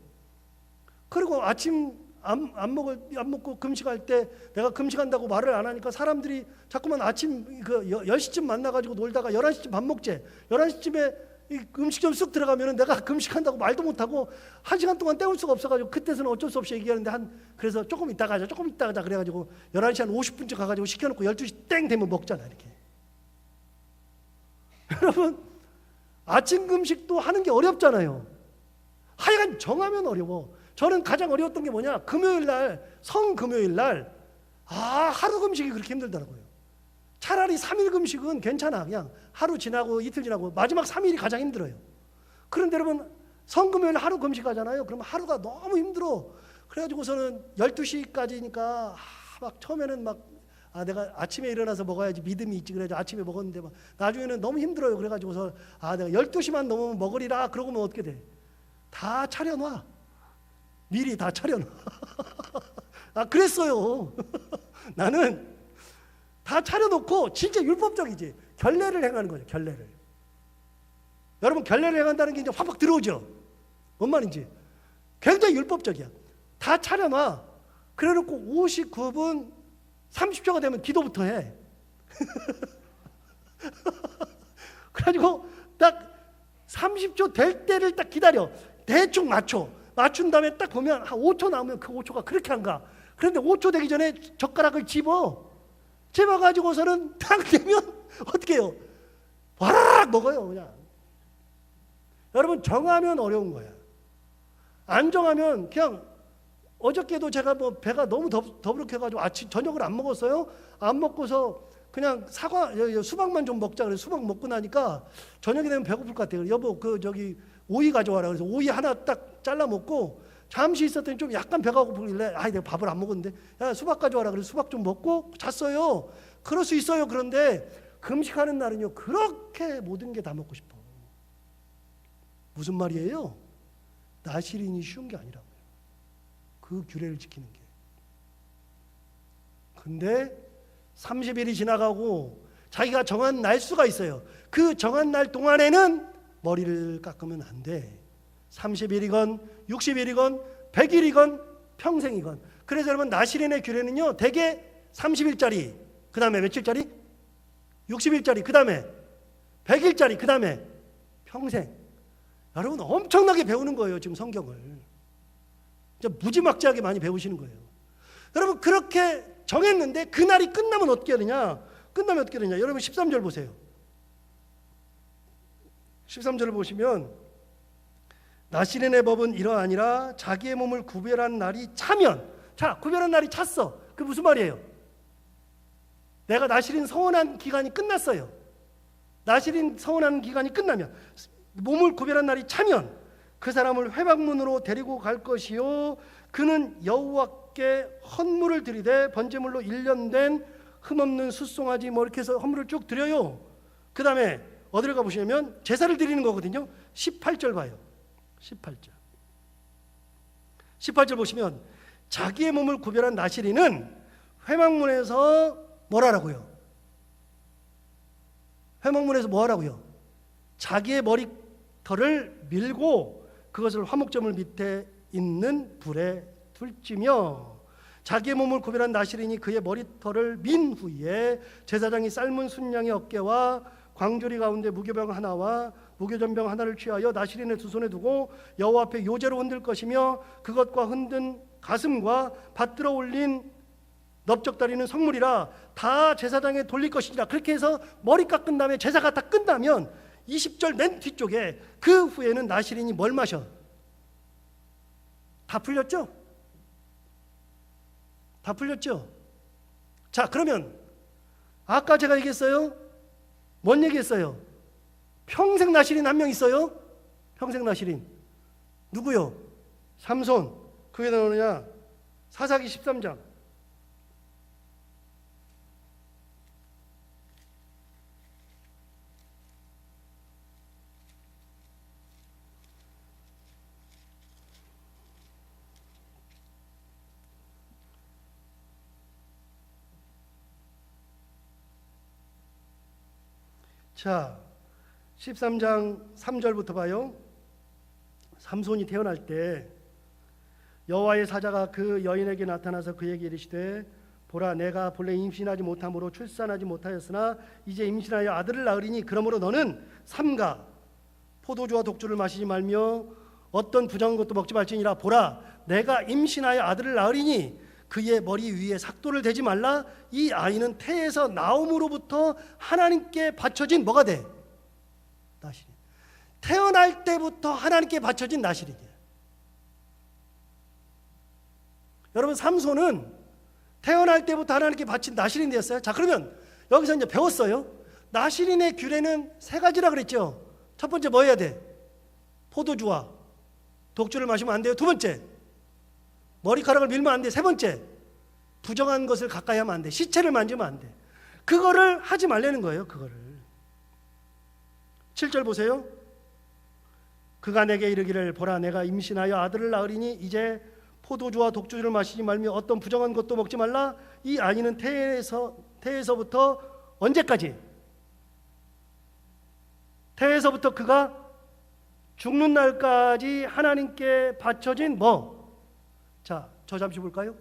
그리고 아침 안 먹고 금식할 때 내가 금식한다고 말을 안 하니까 사람들이 자꾸만 아침 10시쯤 만나가지고 놀다가 11시쯤 밥 먹재. 11시쯤에 음식점 쑥 들어가면 내가 금식한다고 말도 못하고 1시간 동안 때울 수가 없어가지고 그때서는 어쩔 수 없이 얘기하는데 그래서 조금 이따 가자 그래가지고 11시 한 50분쯤 가가지고 시켜놓고 12시 땡 되면 먹잖아 이렇게. 여러분 아침 금식도 하는 게 어렵잖아요. 하여간 정하면 어려워. 저는 가장 어려웠던 게 뭐냐, 금요일날 성금요일날 하루 금식이 그렇게 힘들더라고요. 차라리 3일 금식은 괜찮아. 그냥 하루 지나고 이틀 지나고 마지막 3일이 가장 힘들어요. 그런데 여러분 성금요일 하루 금식하잖아요. 그러면 하루가 너무 힘들어. 그래가지고서는 12시까지니까 막 처음에는 내가 아침에 일어나서 먹어야지 믿음이 있지 그래가지고 아침에 먹었는데 나중에는 너무 힘들어요. 그래가지고서 내가 12시만 넘으면 먹으리라 그러고면 어떻게 돼? 다 차려놔. 미리 다 차려놔. 그랬어요. 나는 다 차려놓고 진짜 율법적이지. 결례를 행하는 거죠. 결례를. 여러분 결례를 행한다는 게 이제 확 들어오죠. 뭔 말인지. 굉장히 율법적이야. 다 차려놔. 그래놓고 59분 30초가 되면 기도부터 해. 그래가지고 딱 30초 될 때를 딱 기다려. 대충 맞춘 다음에 딱 보면 한 5초 나오면 그 5초가 그렇게 안 가. 그런데 5초 되기 전에 젓가락을 집어가지고서는 딱 되면 어떻게 해요? 와라락 먹어요 그냥. 여러분 정하면 어려운 거야. 안 정하면 그냥 어저께도 제가 배가 너무 더부룩해가지고 저녁을 안 먹었어요. 안 먹고서 그냥 수박만 좀 먹자 그래서 수박 먹고 나니까 저녁이 되면 배고플 것 같아요. 여보 오이 가져와라. 그래서 오이 하나 딱 잘라 먹고 잠시 있었더니 좀 약간 배가 고프길래 내가 밥을 안 먹었는데 야 수박 가져와라. 그래서 수박 좀 먹고 잤어요. 그럴 수 있어요. 그런데 금식하는 날은요 그렇게 모든 게 다 먹고 싶어. 무슨 말이에요? 나시린이 쉬운 게 아니라고요. 그 규례를 지키는 게. 근데 30일이 지나가고 자기가 정한 날수가 있어요. 그 정한 날 동안에는 머리를 깎으면 안 돼. 30일이건 60일이건 100일이건 평생이건. 그래서 여러분 나시린의 규례는요 대개 30일짜리, 그 다음에 며칠짜리? 60일짜리, 그 다음에 100일짜리, 그 다음에 평생. 여러분 엄청나게 배우는 거예요. 지금 성경을 진짜 무지막지하게 많이 배우시는 거예요. 여러분 그렇게 정했는데 그날이 끝나면 어떻게 되냐? 여러분 13절 보세요. 13절을 보시면 나시린의 법은 이러하니라. 자기의 몸을 구별한 날이 차면. 자, 구별한 날이 찼어. 그게 무슨 말이에요? 내가 나시린 서원한 기간이 끝났어요. 나시린 서원하는 기간이 끝나면, 몸을 구별한 날이 차면 그 사람을 회막문으로 데리고 갈 것이요 그는 여호와께 헌물을 드리되 번제물로 1년 된 흠없는 숫송아지 이렇게 해서 헌물을 쭉 드려요. 그 다음에 어디를 가보시면 제사를 드리는 거거든요. 18절 봐요. 18절 보시면 자기의 몸을 구별한 나시린은 회막문에서 뭐라고요? 회막문에서 뭐하라고요? 자기의 머리털을 밀고 그것을 화목제물 밑에 있는 불에 둘지며 자기의 몸을 구별한 나시린이 그의 머리털을 민 후에 제사장이 삶은 순양의 어깨와 광주리 가운데 무교병 하나와 무교전병 하나를 취하여 나시린의 두 손에 두고 여호와 앞에 요제로 흔들 것이며 그것과 흔든 가슴과 받들어 올린 넓적다리는 성물이라 다 제사장에 돌릴 것이니라. 그렇게 해서 머리 깎은 다음에 제사가 다 끝나면 20절 맨 뒤쪽에 그 후에는 나시린이 뭘 마셔? 다 풀렸죠? 다 풀렸죠? 자, 그러면 아까 제가 얘기했어요. 뭔 얘기했어요? 평생 나시린 한 명 있어요? 평생 나시린. 누구요? 삼손. 그게 나오느냐? 사사기 13장. 자, 13장 3절부터 봐요. 삼손이 태어날 때 여호와의 사자가 그 여인에게 나타나서 그에게 이르시되 보라, 내가 본래 임신하지 못함으로 출산하지 못하였으나 이제 임신하여 아들을 낳으리니 그러므로 너는 삼가 포도주와 독주를 마시지 말며 어떤 부정한 것도 먹지 말지니라. 보라, 내가 임신하여 아들을 낳으리니 그의 머리 위에 삭도를 대지 말라. 이 아이는 태에서 나옴으로부터 하나님께 바쳐진 뭐가 돼? 나시린. 태어날 때부터 하나님께 바쳐진 나시린이에요. 여러분, 삼손은 태어날 때부터 하나님께 바친 나시린이 되었어요. 자, 그러면 여기서 이제 배웠어요. 나시린의 규례는 세 가지라 그랬죠. 첫 번째 뭐 해야 돼? 포도주와 독주를 마시면 안 돼요. 두 번째, 머리카락을 밀면 안 돼. 세 번째, 부정한 것을 가까이 하면 안 돼. 시체를 만지면 안 돼. 그거를 하지 말라는 거예요. 그거를. 7절 보세요. 그가 내게 이르기를 보라, 내가 임신하여 아들을 낳으리니 이제 포도주와 독주를 마시지 말며 어떤 부정한 것도 먹지 말라. 이 아이는 태에서부터 언제까지? 태에서부터 그가 죽는 날까지 하나님께 바쳐진 뭐? 자, 저 잠시 볼까요?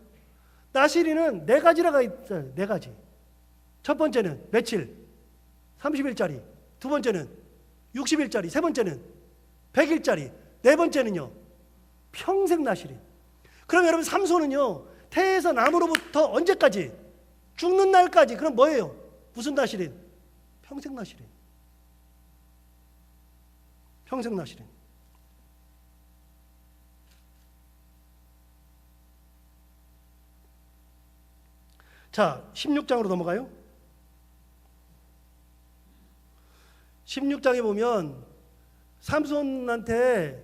나시린은 네 가지라가 있어요. 네 가지. 첫 번째는 며칠? 30일짜리. 두 번째는 60일짜리. 세 번째는 100일짜리. 네 번째는요, 평생 나시린. 그럼 여러분, 삼손은요, 태에서 남으로부터 언제까지? 죽는 날까지. 그럼 뭐예요? 무슨 나시린? 평생 나시린. 평생 나시린. 자, 16장으로 넘어가요. 16장에 보면 삼손한테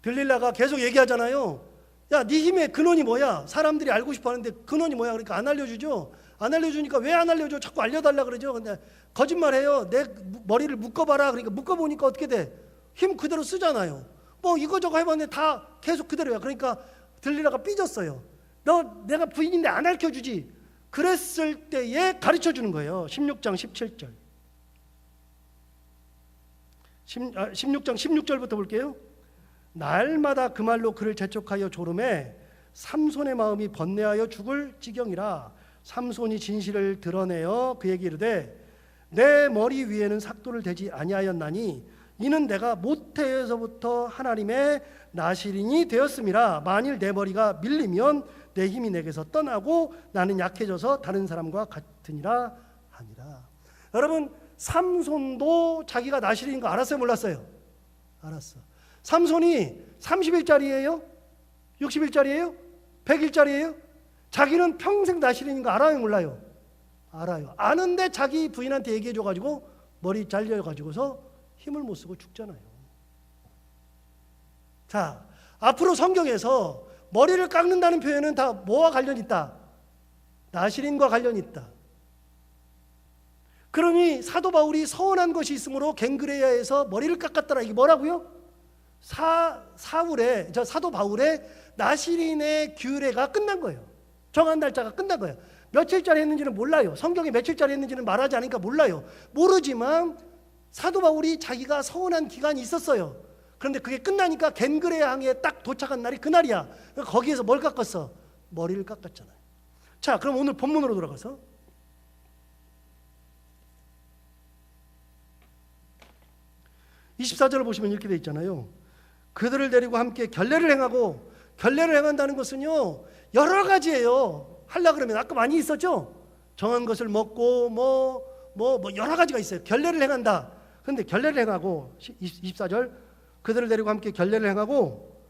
들릴라가 계속 얘기하잖아요. 야, 네 힘의 근원이 뭐야? 사람들이 알고 싶어 하는데 근원이 뭐야? 그러니까 안 알려주죠. 안 알려주니까 왜 안 알려줘? 자꾸 알려달라 그러죠. 근데 거짓말해요. 내 머리를 묶어봐라. 그러니까 묶어보니까 어떻게 돼? 힘 그대로 쓰잖아요. 뭐 이거저거 해봤는데 다 계속 그대로야. 그러니까 들릴라가 삐졌어요. 너 내가 부인인데 안 알려주지. 그랬을 때에 가르쳐주는 거예요. 16장 17절. 16장 16절부터 볼게요. 날마다 그 말로 그를 재촉하여 조름해 삼손의 마음이 번뇌하여 죽을 지경이라. 삼손이 진실을 드러내어 그에게 이르되 내 머리 위에는 삭도를 대지 아니하였나니 이는 내가 모태에서부터 하나님의 나시린이 되었음이라. 만일 내 머리가 밀리면 내 힘이 내게서 떠나고 나는 약해져서 다른 사람과 같으니라 하니라. 여러분, 삼손도 자기가 나시린인 거 알았어요? 몰랐어요? 알았어. 삼손이 30일짜리예요? 60일짜리예요? 100일짜리예요? 자기는 평생 나시린인 거 알아요? 몰라요? 알아요. 아는데 자기 부인한테 얘기해줘가지고 머리 잘려가지고서 힘을 못 쓰고 죽잖아요. 자, 앞으로 성경에서 머리를 깎는다는 표현은 다 뭐와 관련이 있다? 나시린과 관련이 있다. 그러니 사도 바울이 서운한 것이 있으므로 갱그레아에서 머리를 깎았더라. 이게 뭐라고요? 사도 바울의 나시린의 규례가 끝난 거예요. 정한 날짜가 끝난 거예요. 며칠짜리 했는지는 몰라요. 성경에 며칠짜리 했는지는 말하지 않으니까 몰라요. 모르지만 사도 바울이 자기가 서운한 기간이 있었어요. 그런데 그게 끝나니까 갱그레아 항에 딱 도착한 날이 그날이야. 거기에서 뭘 깎았어? 머리를 깎았잖아요. 자, 그럼 오늘 본문으로 돌아가서 24절을 보시면 이렇게 돼 있잖아요. 그들을 데리고 함께 결례를 행하고, 결례를 행한다는 것은요 여러 가지예요. 하려 그러면 아까 많이 있었죠. 정한 것을 먹고 뭐 여러 가지가 있어요. 결례를 행한다. 그런데 결례를 행하고 24절 그들을 데리고 함께 결례를 행하고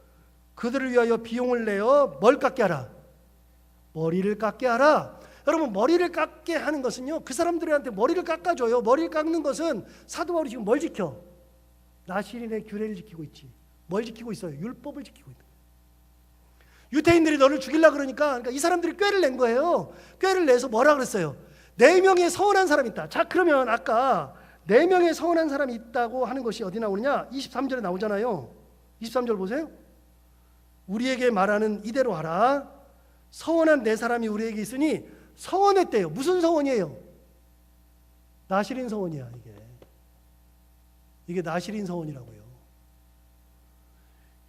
그들을 위하여 비용을 내어 뭘 깎게 하라? 머리를 깎게 하라. 여러분, 머리를 깎게 하는 것은요 그 사람들한테 머리를 깎아줘요. 머리를 깎는 것은 사도 바울이 지금 뭘 지켜? 나실인의 규례를 지키고 있지. 뭘 지키고 있어요? 율법을 지키고 있는 거예요. 유대인들이 너를 죽이려고 그러니까 이 사람들이 꾀를 낸 거예요. 꾀를 내서 뭐라 그랬어요? 4명의 서운한 사람이 있다. 자, 그러면 아까 4명의 서운한 사람이 있다고 하는 것이 어디 나오느냐? 23절에 나오잖아요. 23절 보세요. 우리에게 말하는 이대로 하라. 서원한 4사람이 우리에게 있으니 서원했대요. 무슨 서원이에요? 나실인 서원이야. 이게 나실인 서원이라고요.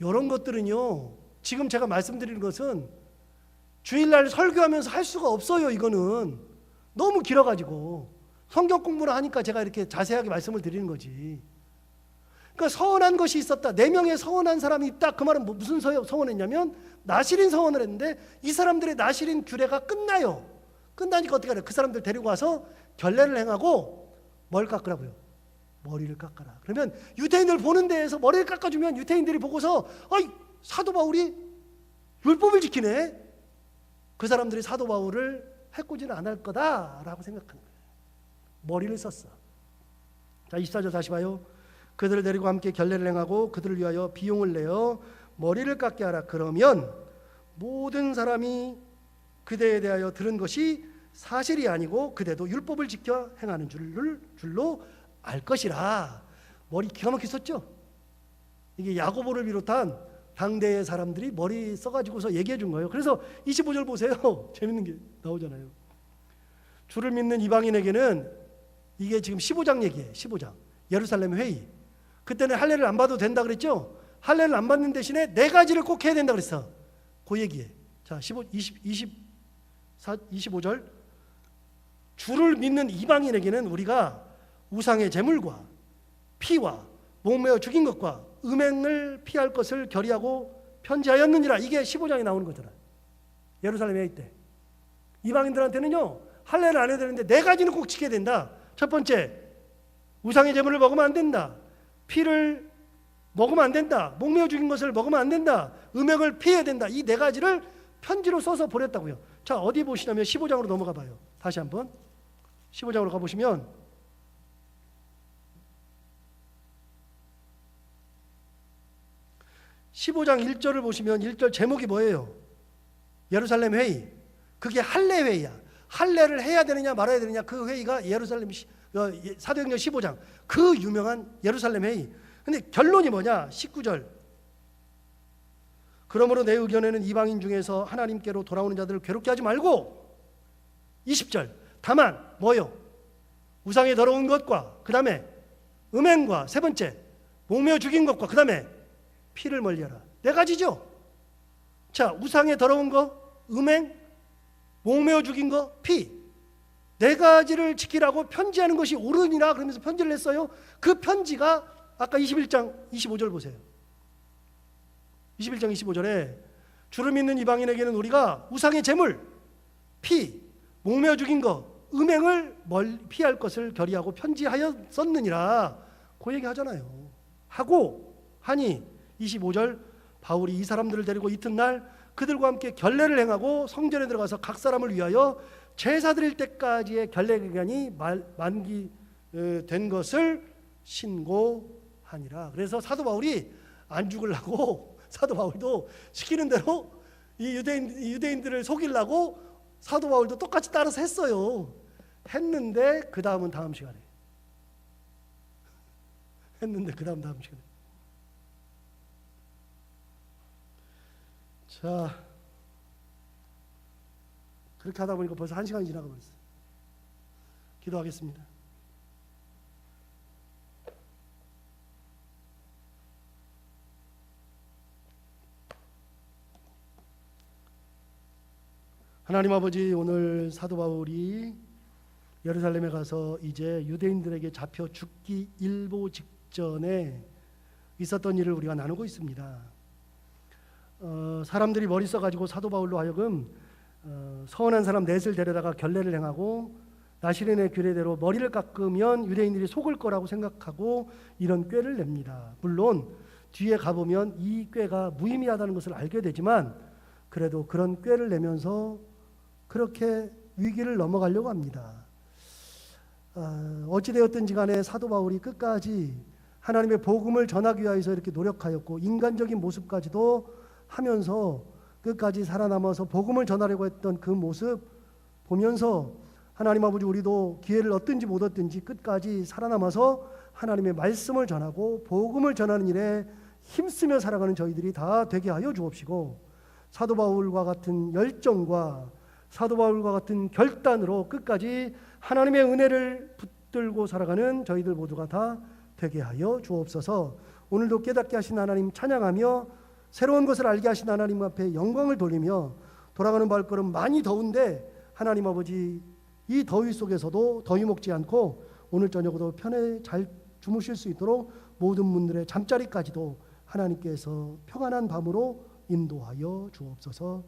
이런 것들은요 지금 제가 말씀드리는 것은 주일날 설교하면서 할 수가 없어요. 이거는 너무 길어가지고 성경 공부를 하니까 제가 이렇게 자세하게 말씀을 드리는 거지. 그러니까 서원한 것이 있었다. 4명의 서원한 사람이 있다. 그 말은 무슨 서원했냐면 나실인 서원을 했는데 이 사람들의 나실인 규례가 끝나요. 끝나니까 어떻게 하냐? 그 사람들 데리고 와서 결례를 행하고 뭘 깎으라고요? 머리를 깎아라. 그러면 유대인들 보는 데에서 머리를 깎아주면 유대인들이 보고서 사도 바울이 율법을 지키네. 그 사람들이 사도 바울을 해코지는 안 할 거다라고 생각하는 거예요. 머리를 썼어. 자, 24절 다시 봐요. 그들을 데리고 함께 결례를 행하고 그들을 위하여 비용을 내어 머리를 깎게 하라. 그러면 모든 사람이 그대에 대하여 들은 것이 사실이 아니고 그대도 율법을 지켜 행하는 줄로 알 것이라. 머리 기가 막히게 썼죠. 이게 야고보를 비롯한 당대의 사람들이 머리 써가지고서 얘기해 준 거예요. 그래서 25절 보세요. 재밌는 게 나오잖아요. 주를 믿는 이방인에게는 이게 지금 15장 얘기예요. 15장 예루살렘 회의. 그때는 할례를 안 받아도 된다 그랬죠. 할례를 안 받는 대신에 4가지를 꼭 해야 된다 그랬어. 그 얘기에. 자, 25절 주를 믿는 이방인에게는 우리가 우상의 제물과 피와 목매어 죽인 것과 음행을 피할 것을 결의하고 편지하였느니라. 이게 15장에 나오는 거잖아요. 예루살렘 회의 때 이방인들한테는요 할례를 안 해야 되는데 4가지는 꼭 지켜야 된다. 첫 번째, 우상의 제물을 먹으면 안 된다. 피를 먹으면 안 된다. 목매어 죽인 것을 먹으면 안 된다. 음행을 피해야 된다. 이 4가지를 편지로 써서 보냈다고요. 자, 어디 보시냐면 15장으로 넘어가 봐요. 다시 한번 15장으로 가보시면 15장 1절을 보시면 1절 제목이 뭐예요? 예루살렘 회의. 그게 할례 회의야. 할례를 해야 되느냐 말아야 되느냐 그 회의가 예루살렘 사도행전 15장 그 유명한 예루살렘 회의. 근데 결론이 뭐냐? 19절. 그러므로 내 의견에는 이방인 중에서 하나님께로 돌아오는 자들을 괴롭게 하지 말고 20절. 다만 뭐요? 우상의 더러운 것과 그 다음에 음행과 세 번째 목매어 죽인 것과 그 다음에 피를 멀리하라. 4가지죠. 자, 우상의 더러운 거, 음행, 목매어 죽인 거, 피. 4가지를 지키라고 편지하는 것이 옳으니라 그러면서 편지를 냈어요. 그 편지가 아까 21장 25절 보세요. 21장 25절에 주를 믿는 이방인에게는 우리가 우상의 제물, 피, 목매어 죽인 거, 음행을 피할 것을 결의하고 편지하였었느니라. 그 얘기 하잖아요. 하고 하니 25절 바울이 이 사람들을 데리고 이튿날 그들과 함께 결례를 행하고 성전에 들어가서 각 사람을 위하여 제사 드릴 때까지의 결례 기간이 만기된 것을 신고하니라. 그래서 사도 바울이 안 죽으려고 사도 바울도 시키는 대로 이 유대인들을 속이려고 사도 바울도 똑같이 따라서 했어요. 했는데 그 다음은 다음 시간에 다음 시간에 자, 그렇게 하다 보니까 벌써 1시간이 지나가 버렸어요. 기도하겠습니다. 하나님 아버지, 오늘 사도 바울이 예루살렘에 가서 이제 유대인들에게 잡혀 죽기 일보 직전에 있었던 일을 우리가 나누고 있습니다. 사람들이 머리 써가지고 사도 바울로 하여금 서원한 사람 넷을 데려다가 결례를 행하고 나시린의 규례대로 머리를 깎으면 유대인들이 속을 거라고 생각하고 이런 꾀를 냅니다. 물론 뒤에 가보면 이 꾀가 무의미하다는 것을 알게 되지만 그래도 그런 꾀를 내면서 그렇게 위기를 넘어가려고 합니다. 어찌되었든지 간에 사도 바울이 끝까지 하나님의 복음을 전하기 위해서 이렇게 노력하였고 인간적인 모습까지도 하면서 끝까지 살아남아서 복음을 전하려고 했던 그 모습 보면서 하나님 아버지, 우리도 기회를 얻든지 못 얻든지 끝까지 살아남아서 하나님의 말씀을 전하고 복음을 전하는 일에 힘쓰며 살아가는 저희들이 다 되게 하여 주옵시고, 사도 바울과 같은 열정과 사도 바울과 같은 결단으로 끝까지 하나님의 은혜를 붙들고 살아가는 저희들 모두가 다 되게 하여 주옵소서. 오늘도 깨닫게 하신 하나님 찬양하며 새로운 것을 알게 하신 하나님 앞에 영광을 돌리며 돌아가는 발걸음, 많이 더운데 하나님 아버지, 이 더위 속에서도 더위 먹지 않고 오늘 저녁에도 편히 잘 주무실 수 있도록 모든 분들의 잠자리까지도 하나님께서 평안한 밤으로 인도하여 주옵소서.